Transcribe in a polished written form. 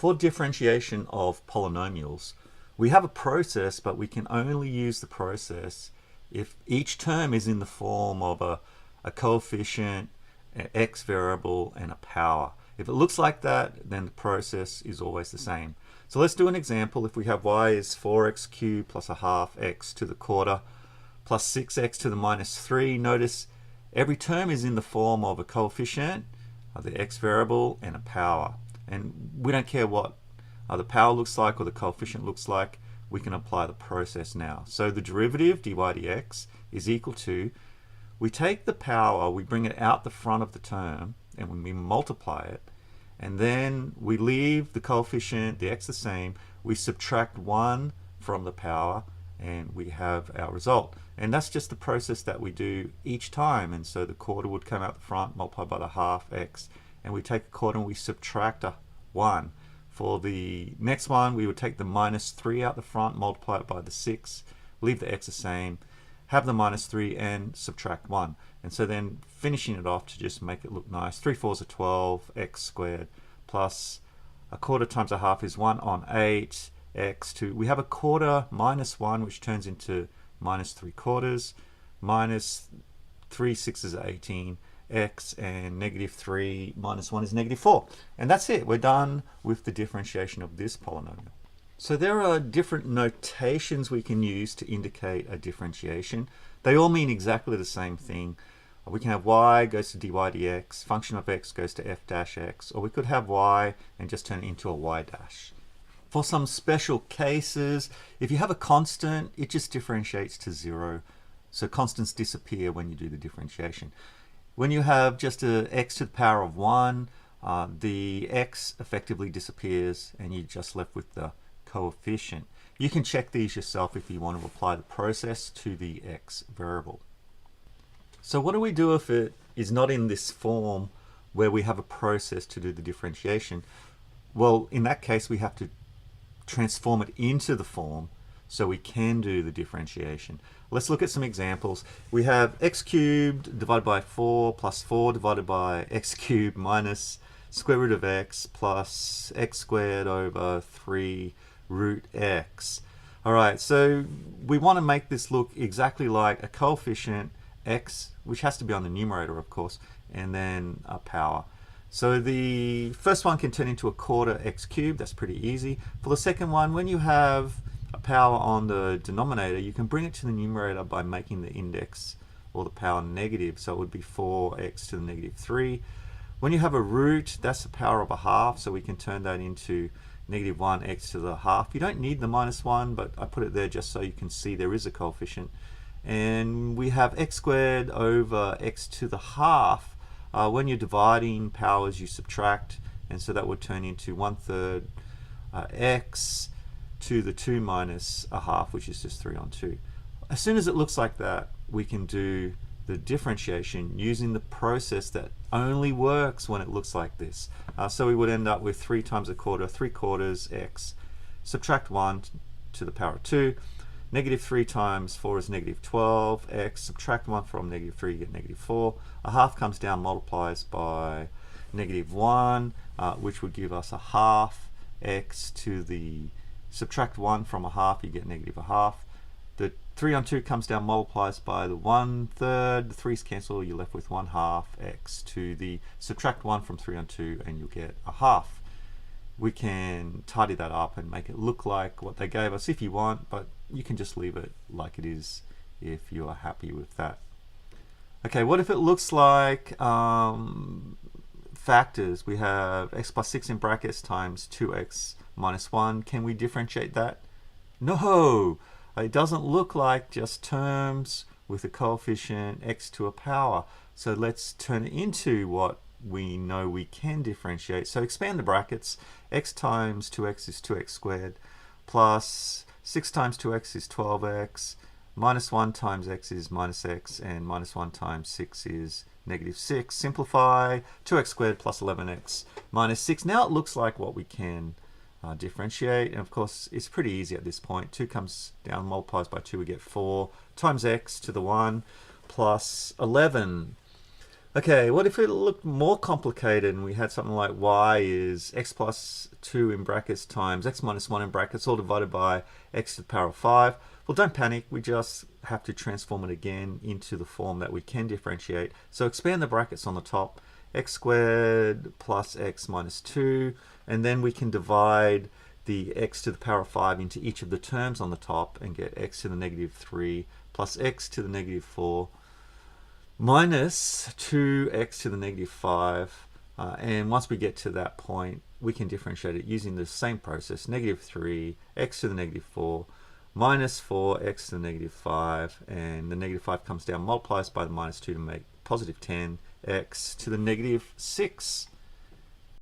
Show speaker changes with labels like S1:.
S1: For differentiation of polynomials, we have a process, but we can only use the process if each term is in the form of a coefficient, an x variable, and a power. If it looks like that, then the process is always the same. So let's do an example. If we have y is 4x cubed plus a half x to the quarter plus 6x to the minus 3, notice every term is in the form of a coefficient, the x variable, and a power. And we don't care what the power looks like or the coefficient looks like, we can apply the process now. So the derivative, dy dx, is equal to, we take the power, we bring it out the front of the term, and when we multiply it, and then we leave the coefficient, the x the same, we subtract 1 from the power, and we have our result. And that's just the process that we do each time. And so the quarter would come out the front, multiplied by the half x, and we take a quarter and we subtract a 1. For the next one, we would take the minus 3 out the front, multiply it by the 6, leave the x the same, have the minus 3, and subtract 1. And so then finishing it off to just make it look nice, 3 fours are 12, x squared, plus a quarter times a half is 1 on 8, x to, we have a quarter minus 1, which turns into minus 3 quarters, minus 3 sixes are 18, x, and negative 3 minus 1 is negative 4. And that's it. We're done with the differentiation of this polynomial. So there are different notations we can use to indicate a differentiation. They all mean exactly the same thing. We can have y goes to dy dx, function of x goes to f dash x, or we could have y and just turn it into a y dash. For some special cases, if you have a constant, it just differentiates to 0. So constants disappear when you do the differentiation. When you have just a x to the power of 1, the x effectively disappears and you're just left with the coefficient. You can check these yourself if you want to apply the process to the x variable. So what do we do if it is not in this form where we have a process to do the differentiation? Well, in that case, we have to transform it into the form so we can do the differentiation. Let's look at some examples. We have x cubed divided by 4 plus 4 divided by x cubed minus square root of x plus x squared over 3 root x. All right, so we want to make this look exactly like a coefficient x, which has to be on the numerator, of course, and then a power. So the first one can turn into a quarter x cubed. That's pretty easy. For the second one, when you have a power on the denominator, you can bring it to the numerator by making the index or the power negative. So it would be 4x to the negative 3. When you have a root, that's the power of a half, so we can turn that into negative 1x to the half. You don't need the minus 1, but I put it there just so you can see there is a coefficient. And we have x squared over x to the half. When you're dividing powers, you subtract, and so that would turn into 1/3 x to the 2 minus a half, which is just 3 on 2. As soon as it looks like that, we can do the differentiation using the process that only works when it looks like this. So we would end up with 3 times a quarter, 3 quarters x, subtract 1 to the power of 2. Negative 3 times 4 is negative 12x. Subtract 1 from negative 3, you get negative 4. A half comes down, multiplies by negative 1, which would give us a half x to the, subtract 1 from a half, you get negative a half. The 3 on 2 comes down, multiplies by the 1/3. The 3's cancel, you're left with 1/2 x to the, subtract 1 from 3 on 2, and you'll get a half. We can tidy that up and make it look like what they gave us if you want, but you can just leave it like it is if you are happy with that. Okay, what if it looks like factors? We have x plus 6 in brackets times 2x minus 1. Can we differentiate that? No! It doesn't look like just terms with a coefficient x to a power. So let's turn it into what we know we can differentiate. So expand the brackets. X times 2x is 2x squared, plus 6 times 2x is 12x, minus 1 times x is minus x, and minus 1 times 6 is negative 6. Simplify, 2x squared plus 11x minus 6. Now it looks like what we can differentiate, and of course it's pretty easy at this point. 2 comes down, multiplies by 2, we get 4 times x to the 1 plus 11. Okay, what if it looked more complicated and we had something like y is x plus 2 in brackets times x minus 1 in brackets, all divided by x to the power of 5? Well, don't panic. We just have to transform it again into the form that we can differentiate. So expand the brackets on the top, x squared plus x minus 2, and then we can divide the x to the power of 5 into each of the terms on the top and get x to the negative 3 plus x to the negative 4 minus 2x to the negative 5. And once we get to that point, we can differentiate it using the same process. Negative 3, x to the negative 4, minus 4, x to the negative 5. And the negative 5 comes down, multiplies by the minus 2 to make positive 10, x to the negative 6.